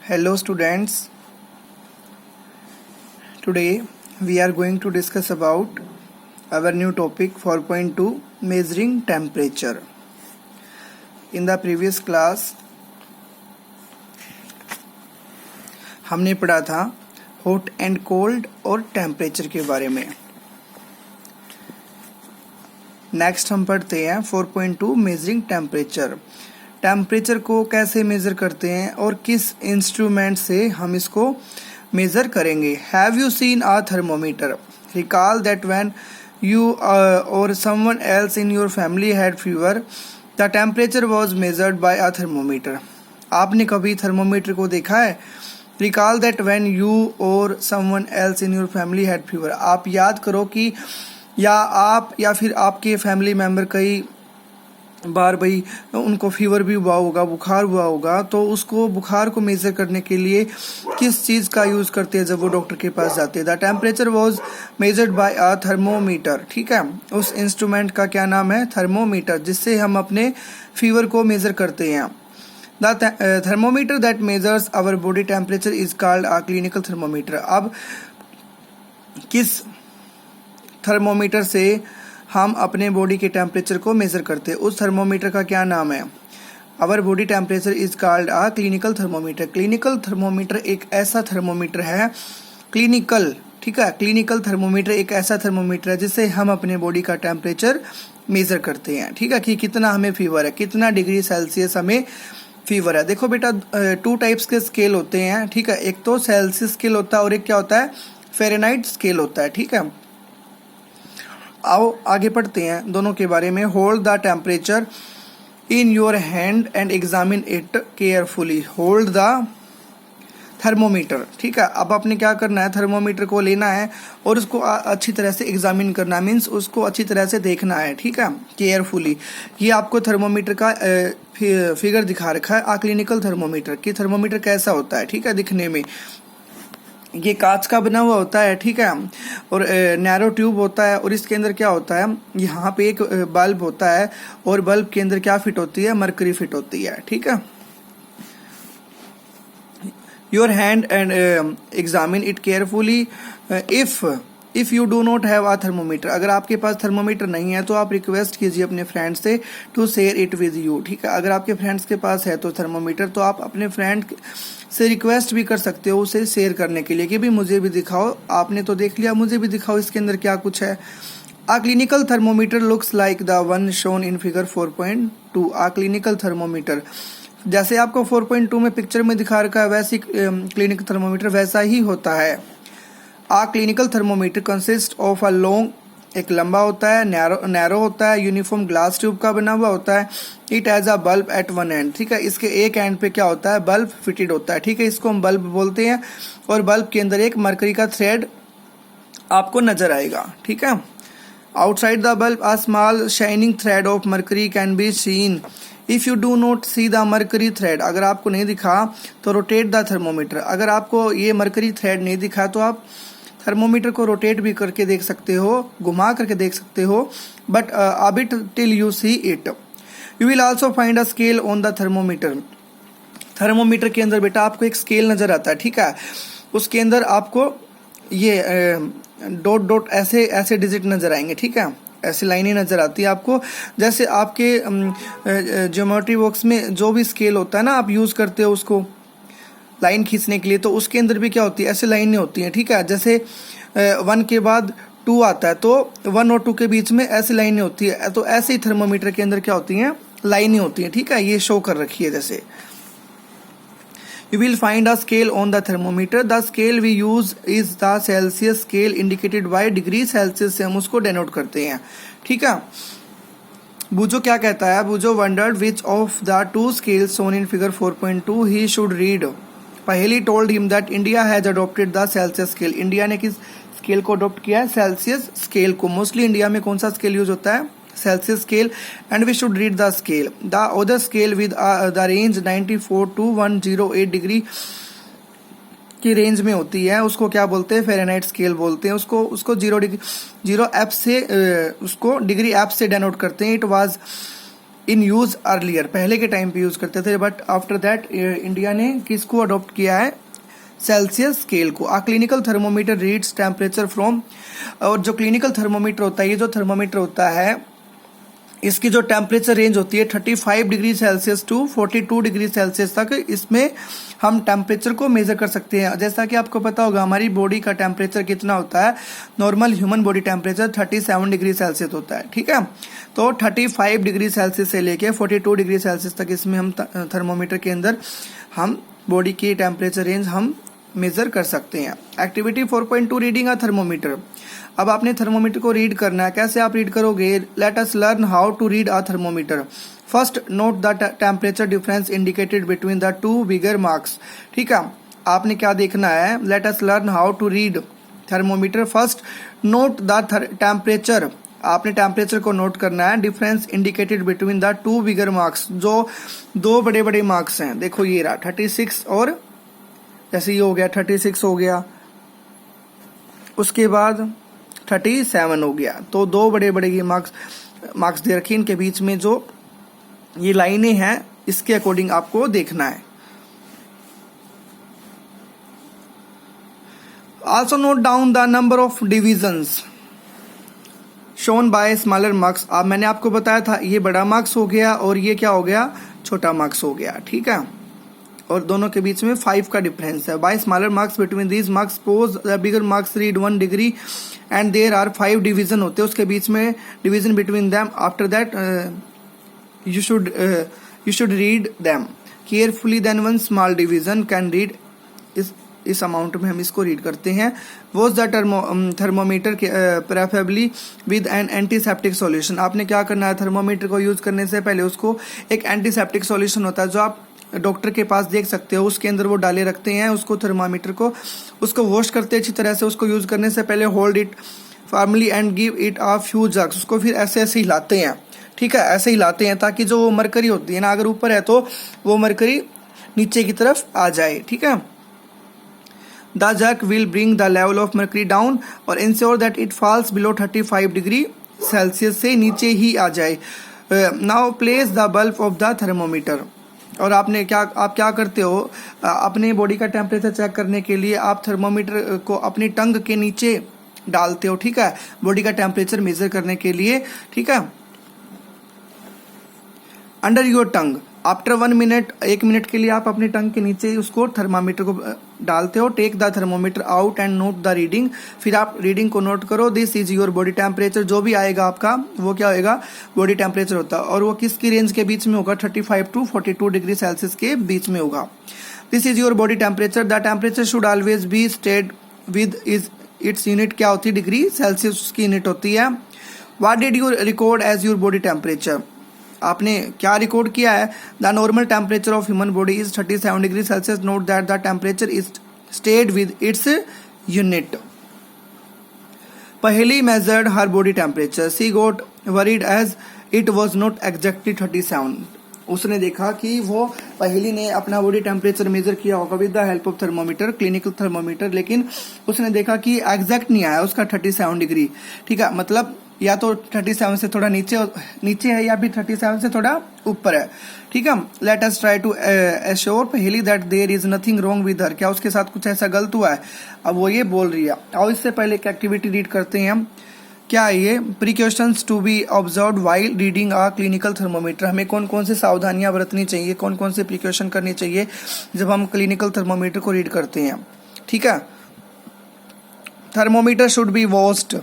Hello students, today we are going to discuss about our new topic 4.2 measuring temperature. In the previous class हमने पढ़ा था hot and cold और temperature के बारे में। Next हम पढ़ते हैं 4.2 मेजरिंग टेम्परेचर। टेम्परेचर को कैसे मेजर करते हैं और किस इंस्ट्रूमेंट से हम इसको मेजर करेंगे। Have you seen a thermometer? Recall that when you or someone else in your family had fever, the temperature was measured by a thermometer. आपने कभी थर्मोमीटर को देखा है? Recall that when you or someone else in your family had fever. आप याद करो कि या आप या फिर आपके फैमिली मेम्बर कई बार भाई उनको फीवर भी हुआ होगा, बुखार हुआ होगा, तो उसको बुखार को मेजर करने के लिए किस चीज़ का यूज़ करते हैं जब वो डॉक्टर के पास जाते हैं। The temperature was measured by a thermometer. ठीक है, उस इंस्ट्रूमेंट का क्या नाम है? थर्मोमीटर, जिससे हम अपने फीवर को मेजर करते हैं। The thermometer that measures our body temperature is called a clinical thermometer. अब किस थर्मोमीटर से हम अपने बॉडी के टेम्परेचर को मेजर करते हैं, उस थर्मोमीटर का क्या नाम है? Our body temperature is called a clinical thermometer. Clinical thermometer एक ऐसा थर्मोमीटर है, क्लिनिकल, ठीक है, क्लिनिकल थर्मोमीटर एक ऐसा थर्मोमीटर है जिससे हम अपने बॉडी का टेम्परेचर मेजर करते हैं। ठीक है, कि कितना हमें फीवर है, कितना डिग्री सेल्सियस हमें फीवर है। देखो बेटा, 2 टाइप्स के स्केल होते हैं। ठीक है, एक तो सेल्सियस स्केल होता है और एक क्या होता है? फ़ारेनहाइट स्केल होता है। ठीक है, आओ आगे पढ़ते हैं दोनों के बारे में। Hold the temperature in your hand and examine it carefully. Hold the thermometer. ठीक है, अब आपने क्या करना है? थर्मोमीटर को लेना है और उसको अच्छी तरह से एग्जामिन करना, मीन्स उसको अच्छी तरह से देखना है। ठीक है, केयरफुली। ये आपको थर्मोमीटर का फिगर दिखा रखा है। आ क्लिनिकल थर्मोमीटर कि थर्मोमीटर कैसा होता है। ठीक है, दिखने में ये कांच का बना हुआ होता है। ठीक है, और नैरो ट्यूब होता है और इसके अंदर क्या होता है? यहाँ पे एक बल्ब होता है और बल्ब के अंदर क्या फिट होती है? मरकरी फिट होती है। ठीक है, your hand and examine it carefully. If you do not have a thermometer, अगर आपके पास थर्मोमीटर नहीं है तो आप रिक्वेस्ट कीजिए अपने फ्रेंड से to share it with you. ठीक है, अगर आपके फ्रेंड्स के पास है तो थर्मोमीटर, तो आप अपने फ्रेंड से रिक्वेस्ट भी कर सकते हो उसे शेयर करने के लिए कि भी मुझे भी दिखाओ, आपने तो देख लिया, मुझे भी दिखाओ इसके अंदर क्या कुछ है। A clinical thermometer looks like the one shown in figure 4.2। A clinical thermometer जैसे आपको 4.2 में पिक्चर में दिखा रखा है वैसी क्लिनिकल थर्मोमीटर वैसा ही होता है। A clinical thermometer consist of a long, एक लंबा होता है, नैरो होता है, यूनिफॉर्म ग्लास ट्यूब का बना हुआ होता है। It has a bulb at one end. ठीक है, इसके एक एंड पे क्या होता है? बल्ब फिटेड होता है। ठीक है, इसको हम बल्ब बोलते हैं और बल्ब के अंदर एक मरकरी का थ्रेड आपको नजर आएगा। ठीक है, outside the bulb a small shining thread of mercury can be seen. If you do not see the mercury thread, अगर आपको नहीं दिखा तो रोटेट द थर्मोमीटर। अगर आपको ये मरकरी थ्रेड नहीं दिखा तो आप थर्मोमीटर को रोटेट भी करके देख सकते हो, घुमा करके देख सकते हो, but a bit till you see it. You will also find a scale on the thermometer. Thermometer के अंदर बेटा आपको एक स्केल नजर आता है। ठीक है, उसके अंदर आपको ये डॉट डॉट ऐसे ऐसे डिजिट नजर आएंगे। ठीक है, ऐसी लाइनें नजर आती है आपको, जैसे आपके ज्योमेट्री बॉक्स में जो भी स्केल होता है ना, आप यूज करते हो उसको लाइन खींचने के लिए, तो उसके अंदर भी क्या होती है? ऐसे लाइनें होती हैं। ठीक है, जैसे 1 के बाद 2 आता है तो 1 और 2 के बीच में ऐसी लाइनें होती है, तो ऐसे ही थर्मोमीटर के अंदर क्या होती हैं? लाइनें होती हैं। ठीक है, ये शो कर रखी है जैसे। You will find a scale on the thermometer. The scale we use is the Celsius scale indicated by degree Celsius से हम उसको डेनोट करते हैं। ठीक है, बूजो क्या कहता है? बूजो wondered which of the 2 scales shown in figure 4.2 he should read. पहेली told him that India has adopted the Celsius scale. India ने किस स्केल को अडॉप्ट किया है? सेल्सियस स्केल को। मोस्टली इंडिया में कौन सा स्केल यूज होता है? Celsius scale. And we should read the scale. The other scale with the range 94 to 108 degree की रेंज में होती है, उसको क्या बोलते हैं? फ़ारेनहाइट स्केल बोलते हैं उसको 0 एफ से उसको डिग्री एफ से डेनोट करते हैं। It was in use earlier, पहले के टाइम पे यूज करते थे, बट आफ्टर दैट इंडिया ने किसको अडॉप्ट किया है, सेल्सियस स्केल को। A clinical thermometer reads temperature from, और जो क्लिनिकल थर्मोमीटर होता है, ये जो थर्मोमीटर होता है इसकी जो टेम्परेचर रेंज होती है 35 degree Celsius to 42 degree Celsius तक, इसमें हम टेम्परेचर को मेजर कर सकते हैं। जैसा कि आपको पता होगा हमारी बॉडी का टेम्परेचर कितना होता है, normal human body temperature 37 degree Celsius होता है, ठीक है। तो 35 डिग्री सेल्सियस से लेके 42 डिग्री सेल्सियस तक इसमें हम थर्मोमीटर के अंदर हम बॉडी की टेम्परेचर रेंज हम मेजर कर सकते हैं। Activity 4.2 reading a thermometer. अब आपने थर्मोमीटर को रीड करना है, कैसे आप रीड करोगे, let us learn how to read a thermometer. First note the temperature difference indicated between the two bigger marks, ठीक है। आपने क्या देखना है, let us learn how to read thermometer. First note the temperature, आपने temperature को note करना है, difference indicated between the two bigger marks, जो दो बड़े बड़े मार्क्स हैं, देखो ये रहा 36 और जैसे ये हो गया 36 हो गया, उसके बाद 37 हो गया, तो दो बड़े बड़े ये मार्क्स दे रखे, इनके बीच में जो ये लाइनें हैं इसके अकॉर्डिंग आपको देखना है। Also note down the number of divisions shown by smaller marks. अब मैंने आपको बताया था ये बड़ा मार्क्स हो गया और ये क्या हो गया, छोटा मार्क्स हो गया, ठीक है। और दोनों के बीच में 5 का डिफरेंस है। By smaller marks between these marks suppose the bigger marks read 1 degree and there are 5 division होते हैं, उसके बीच में division between them, after that you should read them carefully, then one small division can read, इस amount में हम इसको read करते हैं। Was the thermometer preferably with an antiseptic solution. आपने क्या करना है, थर्मोमीटर को यूज करने से पहले उसको एक एंटीसेप्टिक सॉल्यूशन होता है जो आप डॉक्टर के पास देख सकते हो, उसके अंदर वो डाले रखते हैं उसको, थर्मामीटर को, उसको वॉश करते हैं अच्छी तरह से। उसको यूज करने से पहले hold it formally and give it a few jugs, उसको फिर ऐसे ऐसे हिलाते हैं, ठीक है, ऐसे हिलाते हैं ताकि जो वो मरकरी होती है ना, अगर ऊपर है तो वो मरकरी नीचे की तरफ आ जाए, ठीक है। The jug will bring the level of mercury down और ensure that it falls below 35 degree Celsius से नीचे ही आ जाए। Now place the bulb of the thermometer. और आप क्या करते हो, अपने बॉडी का टेम्परेचर चेक करने के लिए आप थर्मोमीटर को अपनी टंग के नीचे डालते हो, ठीक है, बॉडी का टेम्परेचर मेजर करने के लिए, ठीक है। Under your tongue after 1 minute, 1 minute के लिए आप अपनी टंग के नीचे उसको थर्मामीटर को डालते हो। Take the thermometer out and note the reading, फिर आप रीडिंग को नोट करो। This is your body temperature, जो भी आएगा आपका वो क्या होएगा, बॉडी टेम्परेचर होता है, और वो किसकी रेंज के बीच में होगा, 35 टू 42 डिग्री सेल्सियस के बीच में होगा। This is your body temperature, the temperature should always be stated with its unit, क्या होती है, डिग्री सेल्सियस उसकी यूनिट होती है। What did you record as your body temperature, आपने क्या रिकॉर्ड किया है, the normal temperature of human body is 37 degree Celsius, note that the temperature is stated with its unit. Paheli measured her body temperature, she got worried as it was not exactly 37। उसने देखा कि वो पहली ने अपना बॉडी टेम्परेचर मेजर किया होगा with the help of thermometer, clinical thermometer, लेकिन उसने देखा कि एग्जैक्ट नहीं आया उसका 37 डिग्री, ठीक है, मतलब या तो 37 से थोड़ा नीचे है या भी 37 से थोड़ा ऊपर है, ठीक है। Let us try to assure Paheli that there is nothing wrong with her, क्या उसके साथ कुछ ऐसा गलत हुआ है, अब वो ये बोल रही है। और इससे पहले एक एक्टिविटी रीड करते हैं हम, क्या है ये, precautions to be observed while reading a clinical thermometer. हमें कौन कौन से सावधानियां बरतनी चाहिए, कौन कौन से प्रिकॉशन करनी चाहिए जब हम क्लिनिकल थर्मोमीटर को रीड करते हैं, ठीक है। Thermometer should be washed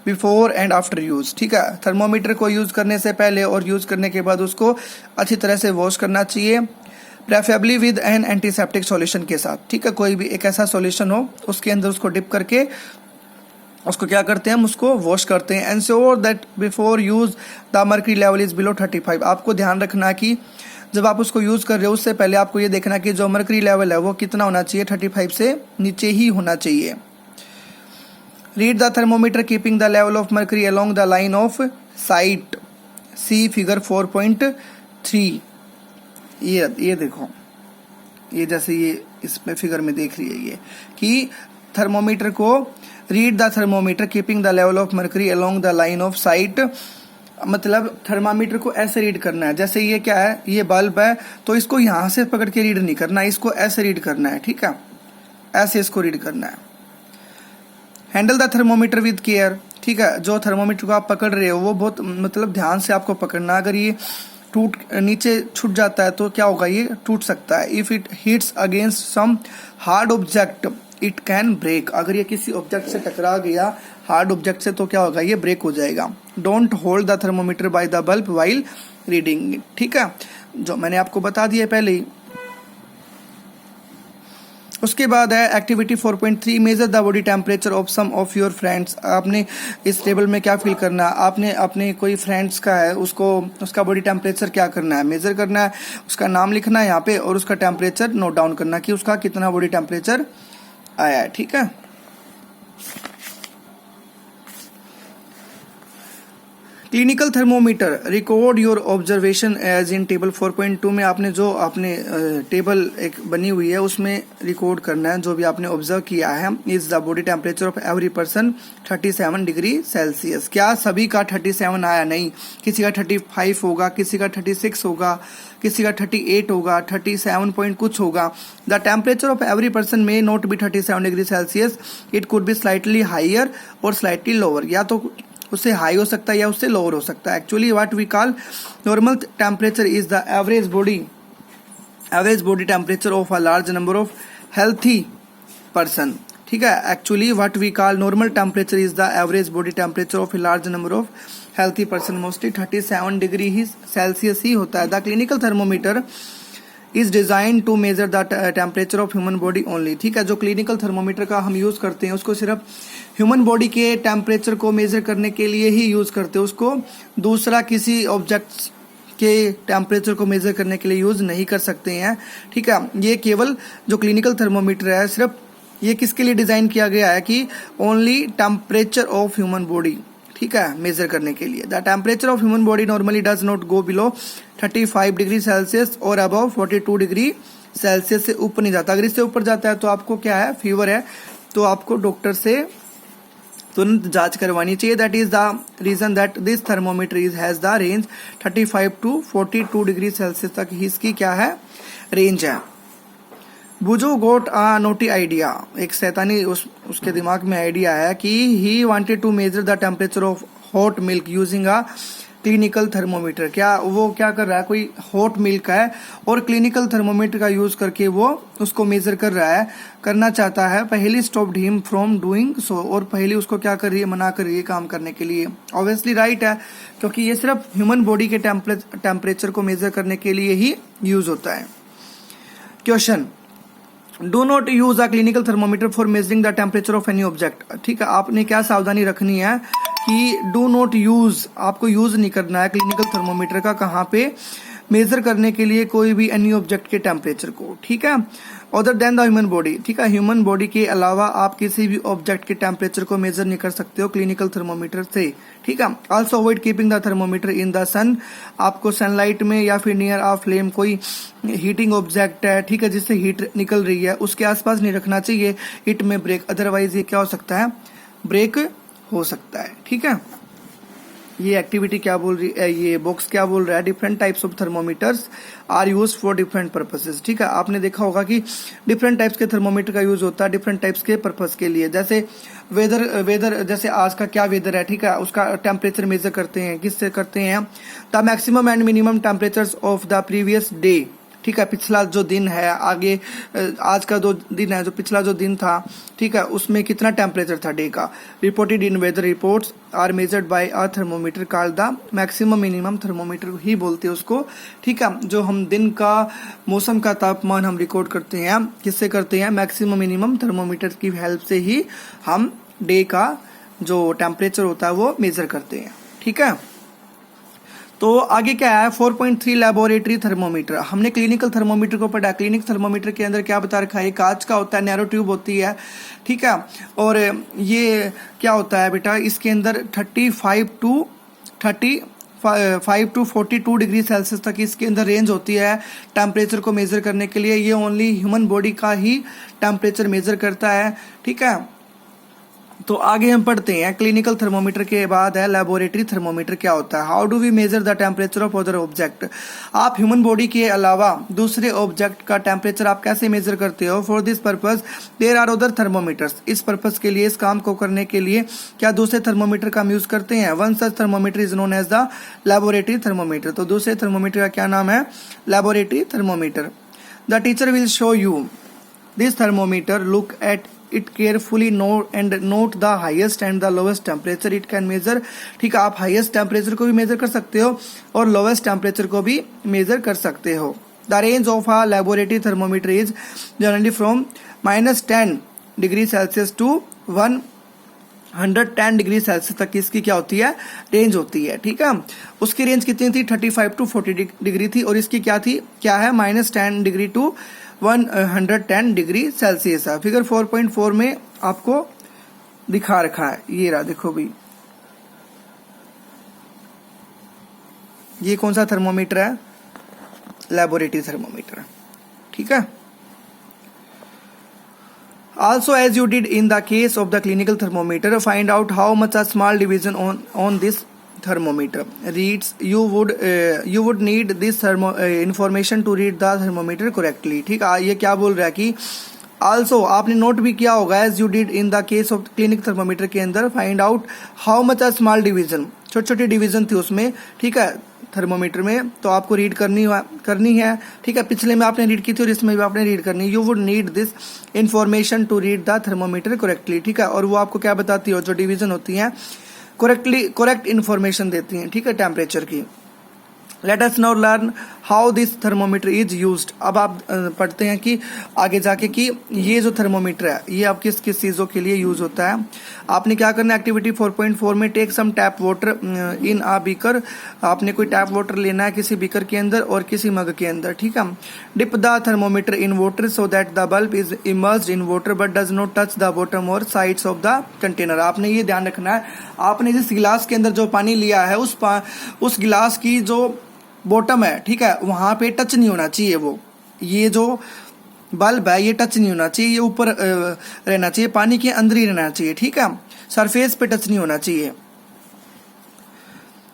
before and after use, ठीक है, थर्मोमीटर को यूज करने से पहले और यूज करने के बाद उसको अच्छी तरह से वॉश करना चाहिए, preferably with an antiseptic solution के साथ, ठीक है, कोई भी एक ऐसा सॉल्यूशन हो उसके अंदर उसको डिप करके उसको क्या करते हैं, हम उसको वॉश करते हैं। Ensure that before use the mercury level is below 35। आपको ध्यान रखना कि जब आप उसको यूज कर रहे हो उससे पहले आपको ये देखना कि जो मर्क्यूरी लेवल है वो कितना होना चाहिए, 35 से नीचे ही होना चाहिए। Read the thermometer keeping the level of mercury along the line of sight, see figure 4.3। ये देखो, ये जैसे ये इसमें फिगर में देख रही है ये कि थर्मोमीटर को read the thermometer keeping the level of mercury along the line of site मतलब थर्मामीटर को ऐसे रीड करना है, जैसे ये क्या है, ये बल्ब है, तो इसको यहाँ से पकड़ के रीड नहीं करना है, इसको ऐसे रीड करना है, ठीक है, ऐसे इसको रीड करना है। Handle the thermometer with care, ठीक है, जो थर्मोमीटर को आप पकड़ रहे हो वो बहुत मतलब ध्यान से आपको पकड़ना। अगर ये टूट नीचे छूट जाता है तो क्या होगा, ये टूट सकता है। If it hits against some hard object it can break, अगर ये किसी ऑब्जेक्ट से टकरा गया, हार्ड ऑब्जेक्ट से, तो क्या होगा, ये ब्रेक हो जाएगा। Don't hold the thermometer by the bulb while reading, ठीक है, जो मैंने आपको बता दिया पहले ही। उसके बाद है activity 4.3 measure the body temperature of some of your friends. आपने इस टेबल में क्या फील करना है, आपने अपने कोई फ्रेंड्स का है, उसको उसका बॉडी टेम्परेचर क्या करना है, मेजर करना है, उसका नाम लिखना है यहाँ पे और उसका टेम्परेचर नोट डाउन करना कि उसका कितना बॉडी टेम्परेचर आया है, ठीक है। Clinical thermometer record your observation as in table 4.2 में आपने जो आपने टेबल एक बनी हुई है उसमें रिकॉर्ड करना है जो भी आपने ऑब्जर्व किया है। Is the body temperature of every person 37 degree Celsius. क्या सभी का 37 आया? नहीं, किसी का 35 होगा, किसी का 36 होगा, किसी का 38 होगा, 37 पॉइंट कुछ होगा। The temperature of every person may not be 37 degree Celsius, it could be slightly higher और स्लाइटली लोअर, या तो उससे हाई हो सकता है या उससे लोअर हो सकता है। Actually what we call normal temperature is the average body temperature of a large number of healthy person, ठीक है। Actually what we call normal temperature is the average body temperature of a large number of healthy person, mostly 37 degree ही Celsius ही होता है। The clinical thermometer is design to measure the temperature of human body only, ठीक है। जो clinical thermometer का हम use करते हैं उसको सिर्फ ह्यूमन बॉडी के टेम्परेचर को मेजर करने के लिए ही यूज करते हैं, उसको दूसरा किसी ऑब्जेक्ट के टेम्परेचर को मेजर करने के लिए यूज नहीं कर सकते हैं, ठीक है। ये केवल जो क्लिनिकल थर्मोमीटर है सिर्फ ये किसके लिए डिजाइन किया गया है कि only temperature of human body, ठीक है, मेजर करने के लिए। The temperature of human body normally does not go below 35 degree Celsius और अबव 42 डिग्री सेल्सियस से ऊपर नहीं जाता। अगर इससे ऊपर जाता है तो आपको क्या है, फीवर है, तो आपको डॉक्टर से तुरंत जांच करवानी चाहिए। That is the reason that this thermometer is has the range 35 to 42 degree Celsius तक ही इसकी क्या है, रेंज है। बुजो गोट आ नोटी आइडिया, एक शैतानी उसके दिमाग में आइडिया है कि he wanted to measure the temperature of hot milk using a clinical thermometer. क्या वो क्या कर रहा है, कोई हॉट मिल्क है और क्लिनिकल थर्मोमीटर का यूज करके वो उसको मेजर कर रहा है, करना चाहता है। पहली stopped him from doing so, और पहली उसको क्या कर रही है, मना कर रही है काम करने के लिए। ऑब्वियसली राइट है, क्योंकि ये सिर्फ ह्यूमन बॉडी के टेम्परेचर को मेजर करने के लिए ही यूज होता है। Question, do not use a clinical thermometer for measuring the temperature of any object, ठीक है। आपने क्या सावधानी रखनी है कि डू नॉट यूज, आपको यूज नहीं करना है क्लिनिकल थर्मोमीटर का, कहाँ पे, मेजर करने के लिए कोई भी एनी ऑब्जेक्ट के टेम्परेचर को, ठीक है, other than the human body, ठीक है। ह्यूमन बॉडी के अलावा आप किसी भी ऑब्जेक्ट के टेम्परेचर को मेजर नहीं कर सकते हो क्लिनिकल थर्मोमीटर से, ठीक है। Also avoid keeping the thermometer in the sun, आपको सनलाइट में या फिर नियर आ फ्लेम, कोई हीटिंग ऑब्जेक्ट है, ठीक है, जिससे हीट निकल रही है, उसके आसपास नहीं रखना चाहिए। इट में ब्रेक, अदरवाइज ये क्या हो सकता है, ब्रेक हो सकता है, ठीक है। ये एक्टिविटी क्या बोल रही है, ये बॉक्स क्या बोल रहा है, different types of thermometers are use for different purposes, ठीक है। आपने देखा होगा कि डिफरेंट टाइप्स के थर्मोमीटर का यूज होता है डिफरेंट टाइप्स के पर्पस के लिए। जैसे वेदर जैसे आज का क्या वेदर है, ठीक है, उसका टेम्परेचर मेजर करते हैं, किससे करते हैं, the maximum and minimum temperatures of the previous day, ठीक है, पिछला जो दिन है, आगे आज का जो दिन है, जो पिछला जो दिन था, ठीक है, उसमें कितना टेम्परेचर था डे का। Reported in weather reports are measured by a thermometer called the maximum minimum thermometer ही बोलते हैं उसको, ठीक है। जो हम दिन का मौसम का तापमान हम रिकॉर्ड करते हैं, किससे करते हैं, मैक्सिमम मिनिमम थर्मोमीटर की हेल्प से ही हम डे का जो टेम्परेचर होता है वो मेजर करते हैं, ठीक है। तो आगे क्या है, 4.3 लैबोरेटरी थर्मोमीटर। हमने क्लिनिकल थर्मोमीटर को पढ़ा। क्लिनिक थर्मोमीटर के अंदर क्या बता रखा है, कांच का होता है, नैरो ट्यूब होती है, ठीक है। और ये क्या होता है बेटा, इसके अंदर 35 टू 42 डिग्री सेल्सियस तक इसके अंदर रेंज होती है टेम्परेचर को मेजर करने के लिए। ये ओनली ह्यूमन बॉडी का ही टेम्परेचर मेजर करता है, ठीक है। तो आगे हम पढ़ते हैं क्लिनिकल थर्मोमीटर के बाद है लेबोरेटरी थर्मोमीटर क्या होता है। How do we measure the temperature of other object. आप ह्यूमन बॉडी के अलावा दूसरे ऑब्जेक्ट का टेम्परेचर आप कैसे मेजर करते हो। For this purpose there are other thermometers. इस पर्पज के लिए, इस काम को करने के लिए क्या दूसरे थर्मोमीटर का हम यूज करते हैं। One such thermometer is known as the laboratory thermometer. तो दूसरे थर्मोमीटर का क्या नाम है, laboratory thermometer. The teacher will show you this thermometer, look at it carefully note the highest and the lowest temperature it can measure। ठीक है, आप highest temperature को भी मेजर कर सकते हो और लोवेस्ट टेम्परेचर को भी मेजर कर सकते हो। The range of a laboratory thermometer is generally from -10 degree Celsius to 110 degree Celsius तक इसकी क्या होती है, रेंज होती है। ठीक है, उसकी रेंज कितनी थी, 35 टू 40 डिग्री थी, और इसकी क्या थी, क्या है, -10 डिग्री टू 110 डिग्री सेल्सियस है। फिगर 4.4 में आपको दिखा रखा है, ये रहा, देखो भाई, ये कौन सा थर्मोमीटर है, लेबोरेटरी थर्मोमीटर। ठीक है, also as you did in the case of the clinical thermometer, find out how much a small division on this thermometer reads। you would need this information to read the thermometer correctly। ठीक है, ये क्या बोल रहा है कि also आपने note भी किया होगा, as you did in the case of clinic thermometer के अंदर, find out how much a small division, छोटी छोटी डिवीजन थी उसमें। ठीक है, थर्मोमीटर में, तो आपको रीड करनी है। ठीक है, पिछले में आपने रीड की थी और इसमें भी आपने रीड करनी है। You would need this information to read the thermometer correctly. ठीक है, और वो आपको क्या बताती हो, जो डिवीजन होती हैं करेक्ट इन्फॉर्मेशन देती हैं। ठीक है, टेम्परेचर की। Let us now learn how this thermometer is used. अब आप पढ़ते हैं कि आगे जाके कि ये जो थर्मोमीटर है ये आप किस किस चीज़ों के लिए यूज होता है। आपने क्या करना है, एक्टिविटी 4.4 में take some tap water in a beaker. आपने कोई टैप वाटर लेना है किसी बीकर के अंदर और किसी मग के अंदर। ठीक है, dip the thermometer in water so that the bulb is immersed in water but does not touch the bottom और साइड्स ऑफ द कंटेनर। आपने ये ध्यान रखना है, आपने जिस गिलास के अंदर जो पानी लिया है उस गिलास की जो बॉटम है, ठीक है, वहां पे टच नहीं होना चाहिए। वो ये जो बल्ब है ये टच नहीं होना चाहिए, ये ऊपर रहना चाहिए, पानी के अंदर ही रहना चाहिए। ठीक है, सरफेस पे टच नहीं होना चाहिए।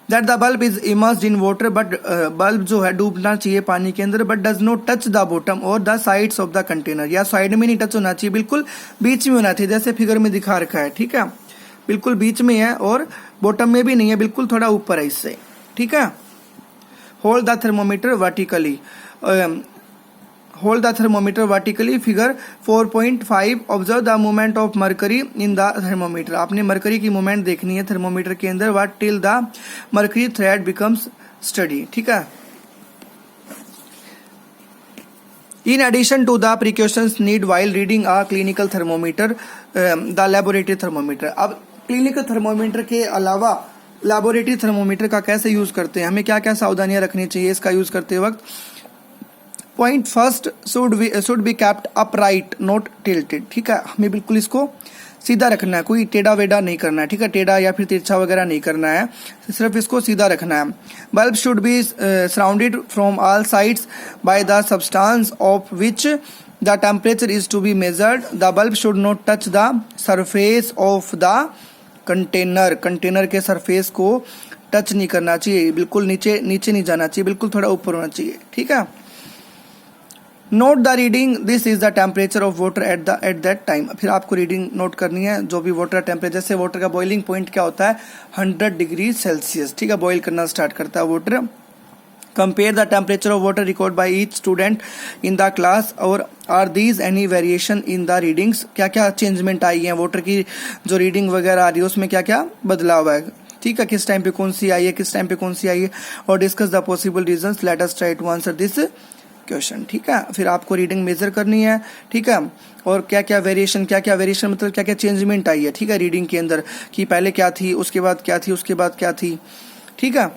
That the bulb is immersed in water, but bulb जो है डूबना चाहिए पानी के अंदर, but does not touch the bottom और the sides of the container. या साइड में नहीं टच होना चाहिए, बिल्कुल बीच में होना चाहिए, जैसे फिगर में दिखा रखा है। ठीक है, बिल्कुल बीच में है और बॉटम में भी नहीं है, बिल्कुल थोड़ा ऊपर है इससे। ठीक है, hold the thermometer vertically। hold the thermometer vertically, figure 4.5 observe the movement of mercury in the thermometer। आपने मरकरी की मूवमेंट देखनी है थर्मोमीटर के अंदर। what till the mercury thread becomes steady। ठीक है, in addition to the precautions need while reading a clinical thermometer, the laboratory thermometer। अब clinical thermometer के अलावा लैबोरेटरी थर्मोमीटर का कैसे यूज करते हैं, हमें क्या क्या सावधानियां रखनी चाहिए इसका यूज करते वक्त। Point first, should be kept upright not tilted. ठीक है, हमें बिल्कुल इसको सीधा रखना है, कोई टेढ़ा वेढ़ा नहीं करना है। ठीक है, टेढ़ा या फिर तिरछा वगैरह नहीं करना है, सिर्फ इसको सीधा रखना है। Bulb should be surrounded from all sides by the substance of which the temperature is to be measured. The bulb should not touch the surface of the container के सरफेस को टच नहीं करना चाहिए, बिल्कुल नीचे नहीं जाना चाहिए, बिल्कुल थोड़ा ऊपर होना चाहिए। ठीक है, note the reading, this is the temperature of water at that time. फिर आपको रीडिंग नोट करनी है, जो भी वाटर टेम्परेचर से, वाटर का बॉइलिंग पॉइंट क्या होता है, 100 डिग्री सेल्सियस। ठीक है, बॉइल करना स्टार्ट करता है water. Compare the temperature of water record by each student in the class, और are these any variation in the readings. क्या क्या चेंजमेंट आई है वाटर की, जो रीडिंग वगैरह आ रही है उसमें क्या क्या बदलाव है। ठीक है, किस टाइम पे कौन सी आई है, किस टाइम पे कौन सी आई है, और discuss the possible reasons. Let us try to answer this question. ठीक है, फिर आपको रीडिंग मेजर करनी है। ठीक है, और क्या क्या वेरिएशन मतलब क्या क्या चेंजमेंट आई है। ठीक है, रीडिंग के अंदर कि पहले क्या थी, उसके बाद क्या थी, उसके बाद क्या थी। ठीक है,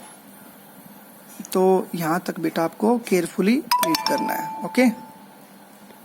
तो यहाँ तक बेटा आपको केयरफुली रीड करना है। ओके।